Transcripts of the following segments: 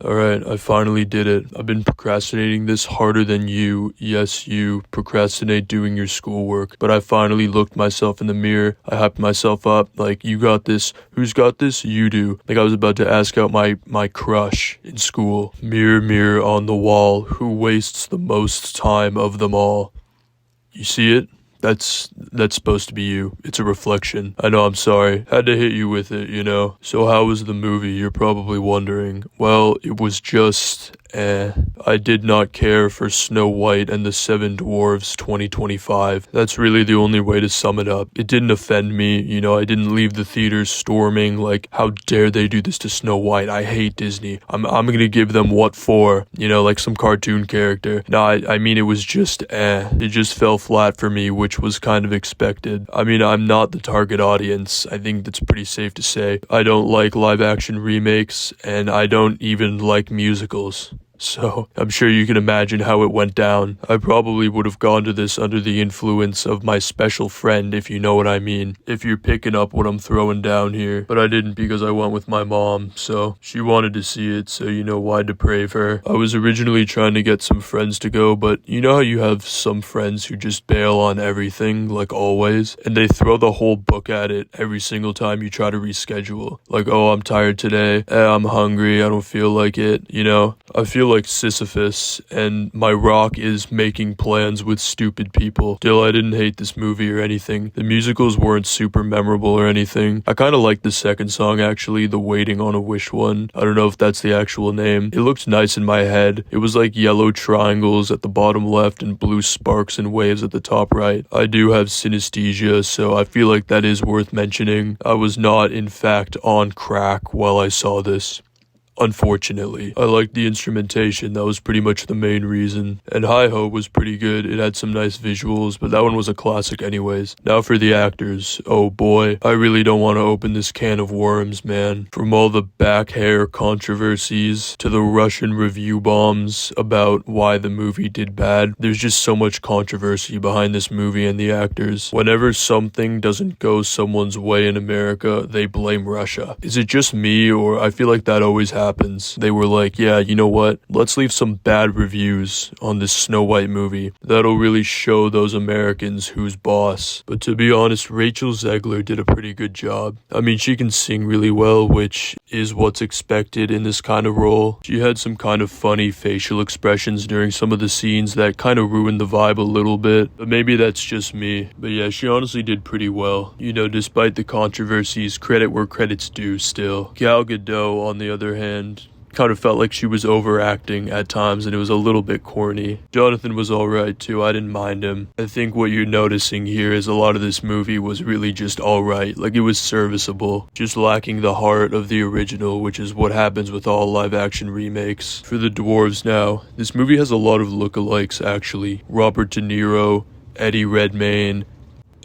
Alright, I finally did it. I've been procrastinating this harder than you. Yes, you procrastinate doing your schoolwork. But I finally looked myself in the mirror. I hyped myself up. Like, you got this. Who's got this? You do. Like I was about to ask out my crush in school. Mirror, mirror on the wall. Who wastes the most time of them all? You see it? That's supposed to be you. It's a reflection. I know, I'm sorry. Had to hit you with it, you know? So how was the movie, you're probably wondering? Well, it was just I did not care for Snow White and the Seven Dwarves 2025. That's really the only way to sum it up. It didn't offend me, you know, I didn't leave the theaters storming like, how dare they do this to Snow White? I hate Disney. I'm gonna give them what for, you know, like some cartoon character. No, I mean, it was just It just fell flat for me, which was kind of expected. I mean, I'm not the target audience. I think that's pretty safe to say. I don't like live action remakes, and I don't even like musicals. So, I'm sure you can imagine how it went down. I probably would have gone to this under the influence of my special friend, if you know what I mean. If you're picking up what I'm throwing down here. But I didn't because I went with my mom, so she wanted to see it, so you know, why deprave her. I was originally trying to get some friends to go, but you know how you have some friends who just bail on everything, like always? And they throw the whole book at it every single time you try to reschedule. Like, oh, I'm tired today. I'm hungry. I don't feel like it. You know? I feel like Sisyphus, and my rock is making plans with stupid people. Still, I didn't hate this movie or anything. The musicals weren't super memorable or anything. I kinda liked the second song actually, the Waiting on a Wish one. I don't know if that's the actual name. It looked nice in my head. It was like yellow triangles at the bottom left and blue sparks and waves at the top right. I do have synesthesia, so I feel like that is worth mentioning. I was not, in fact, on crack while I saw this. Unfortunately. I liked the instrumentation, that was pretty much the main reason. And Hi-Ho was pretty good, it had some nice visuals, but that one was a classic anyways. Now for the actors. Oh boy, I really don't want to open this can of worms, man. From all the back hair controversies to the Russian review bombs about why the movie did bad, there's just so much controversy behind this movie and the actors. Whenever something doesn't go someone's way in America, they blame Russia. Is it just me, or I feel like that always happens? They were like, yeah, you know what? Let's leave some bad reviews on this Snow White movie. That'll really show those Americans who's boss. But to be honest, Rachel Zegler did a pretty good job. I mean, she can sing really well, which is what's expected in this kind of role. She had some kind of funny facial expressions during some of the scenes that kind of ruined the vibe a little bit. But maybe that's just me. But yeah, she honestly did pretty well. You know, despite the controversies, credit where credit's due still. Gal Gadot, on the other hand, kind of felt like she was overacting at times, and it was a little bit corny. Jonathan was alright too, I didn't mind him. I think what you're noticing here is a lot of this movie was really just alright, like it was serviceable, just lacking the heart of the original, which is what happens with all live action remakes. For the dwarves now, this movie has a lot of lookalikes actually. Robert De Niro, Eddie Redmayne,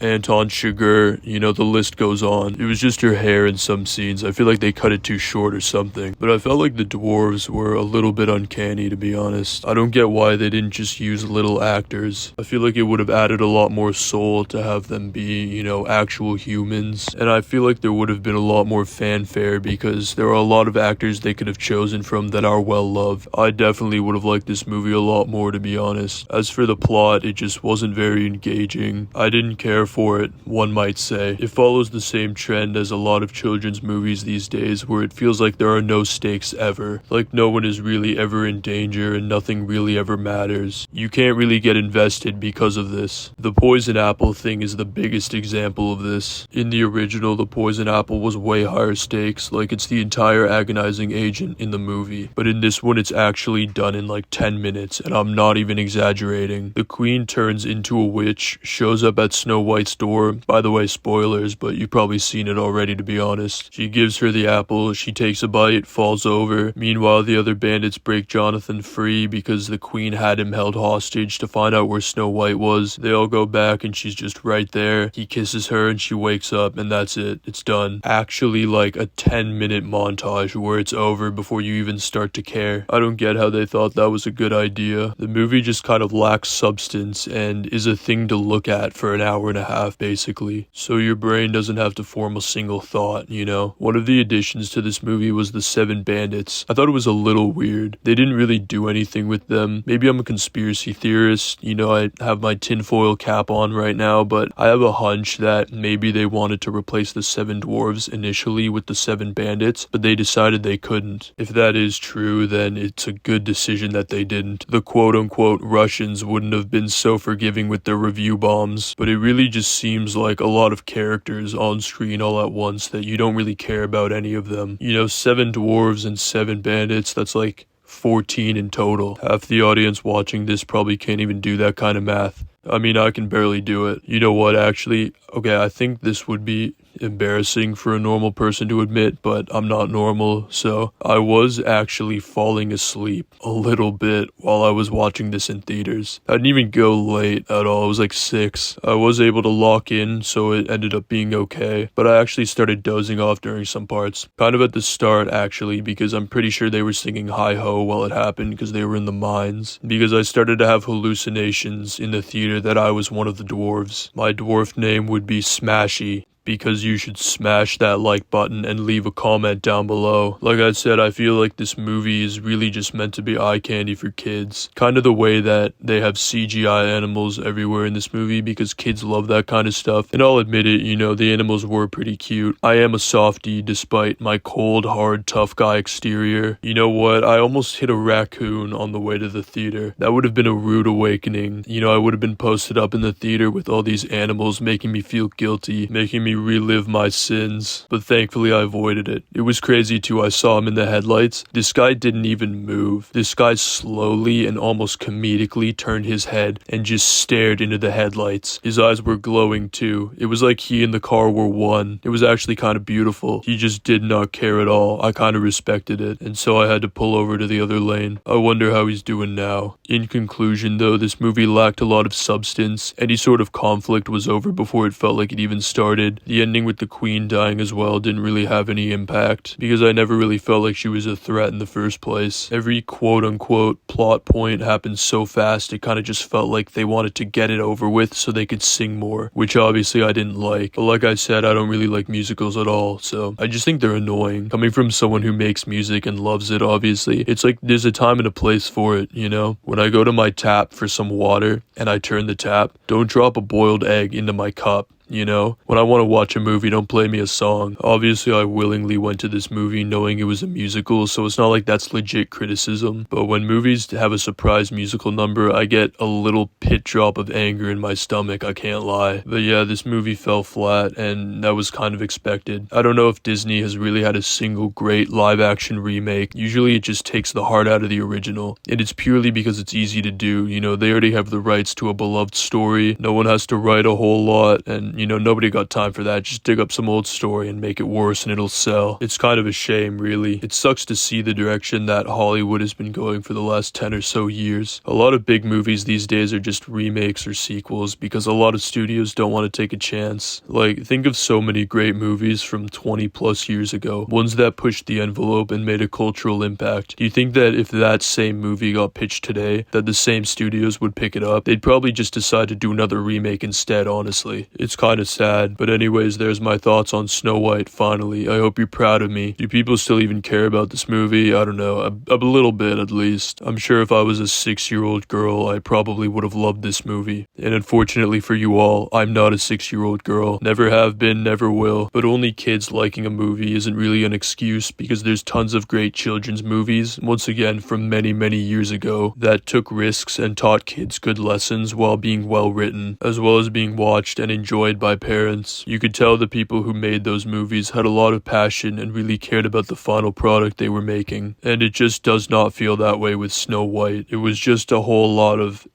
Anton Chigurh, you know, the list goes on. It was just her hair in some scenes. I feel like they cut it too short or something. But I felt like the dwarves were a little bit uncanny, to be honest. I don't get why they didn't just use little actors. I feel like it would have added a lot more soul to have them be, you know, actual humans. And I feel like there would have been a lot more fanfare because there are a lot of actors they could have chosen from that are well loved. I definitely would have liked this movie a lot more, to be honest. As for the plot, it just wasn't very engaging. I didn't care for it, one might say. It follows the same trend as a lot of children's movies these days, where it feels like there are no stakes ever. Like no one is really ever in danger and nothing really ever matters. You can't really get invested because of this. The poison apple thing is the biggest example of this. In the original, the poison apple was way higher stakes, like it's the entire agonizing agent in the movie. But in this one, it's actually done in like 10 minutes, and I'm not even exaggerating. The queen turns into a witch, shows up at Snow White's door. By the way, spoilers, but you've probably seen it already, to be honest. She gives her the apple, she takes a bite, falls over. Meanwhile, the other bandits break Jonathan free because the queen had him held hostage to find out where Snow White was. They all go back and she's just right there. He kisses her and she wakes up, and that's it. It's done. Actually, like a 10-minute montage where it's over before you even start to care. I don't get how they thought that was a good idea. The movie just kind of lacks substance and is a thing to look at for an hour and a half, basically. So your brain doesn't have to form a single thought, you know? One of the additions to this movie was the 7 bandits. I thought it was a little weird. They didn't really do anything with them. Maybe I'm a conspiracy theorist, you know, I have my tinfoil cap on right now, but I have a hunch that maybe they wanted to replace the 7 dwarves initially with the 7 bandits, but they decided they couldn't. If that is true, then it's a good decision that they didn't. The quote-unquote Russians wouldn't have been so forgiving with their review bombs, but it really just seems like a lot of characters on screen all at once that you don't really care about any of them. You know, 7 dwarves and 7 bandits, that's like 14 in total. Half the audience watching this probably can't even do that kind of math. I mean, I can barely do it. You know what, actually? Okay, I think this would be embarrassing for a normal person to admit, but I'm not normal, so I was actually falling asleep a little bit while I was watching this in theaters. I didn't even go late at all. It was like 6. I was able to lock in, so it ended up being okay, but I actually started dozing off during some parts. Kind of at the start, actually, because I'm pretty sure they were singing Hi-Ho while it happened because they were in the mines. Because I started to have hallucinations in the theater that I was one of the dwarves. My dwarf name would be Smashy, because you should smash that like button and leave a comment down below. Like I said, I feel like this movie is really just meant to be eye candy for kids. Kind of the way that they have CGI animals everywhere in this movie because kids love that kind of stuff. And I'll admit it, you know, the animals were pretty cute. I am a softie despite my cold, hard, tough guy exterior. You know what? I almost hit a raccoon on the way to the theater. That would have been a rude awakening. You know, I would have been posted up in the theater with all these animals making me feel guilty, making me relive my sins, but thankfully I avoided it. It was crazy too. I saw him in the headlights. This guy didn't even move. This guy slowly and almost comedically turned his head and just stared into the headlights. His eyes were glowing too. It was like he and the car were one. It was actually kind of beautiful. He just did not care at all. I kind of respected it, and so I had to pull over to the other lane. I wonder how he's doing now. In conclusion though, this movie lacked a lot of substance. Any sort of conflict was over before it felt like it even started. The ending with the queen dying as well didn't really have any impact, because I never really felt like she was a threat in the first place. Every quote-unquote plot point happened so fast, it kind of just felt like they wanted to get it over with so they could sing more, which obviously I didn't like. But like I said, I don't really like musicals at all, so I just think they're annoying. Coming from someone who makes music and loves it, obviously, it's like there's a time and a place for it, you know? When I go to my tap for some water and I turn the tap, don't drop a boiled egg into my cup. You know, when I want to watch a movie, don't play me a song. Obviously, I willingly went to this movie knowing it was a musical, so it's not like that's legit criticism. But when movies have a surprise musical number, I get a little pit drop of anger in my stomach, I can't lie. But yeah, this movie fell flat, and that was kind of expected. I don't know if Disney has really had a single great live-action remake. Usually it just takes the heart out of the original, and it's purely because it's easy to do. You know, they already have the rights to a beloved story. No one has to write a whole lot, and you know, nobody got time for that. Just dig up some old story and make it worse and it'll sell. It's kind of a shame, really. It sucks to see the direction that Hollywood has been going for the last 10 or so years. A lot of big movies these days are just remakes or sequels because a lot of studios don't want to take a chance. Like, think of so many great movies from 20 plus years ago, ones that pushed the envelope and made a cultural impact. Do you think that if that same movie got pitched today, that the same studios would pick it up? They'd probably just decide to do another remake instead, honestly. It's kind of sad, but anyways, there's my thoughts on Snow White, finally. I hope you're proud of me. Do people still even care about this movie? I don't know, a little bit at least. I'm sure if I was a 6-year-old girl, I probably would have loved this movie. And unfortunately for you all, I'm not a 6-year-old girl. Never have been, never will. But only kids liking a movie isn't really an excuse, because there's tons of great children's movies, once again from many, many years ago, that took risks and taught kids good lessons while being well written, as well as being watched and enjoyed by parents. You could tell the people who made those movies had a lot of passion and really cared about the final product they were making. And it just does not feel that way with Snow White. It was just a whole lot of,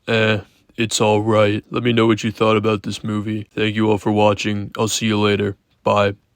it's alright. Let me know what you thought about this movie. Thank you all for watching. I'll see you later. Bye.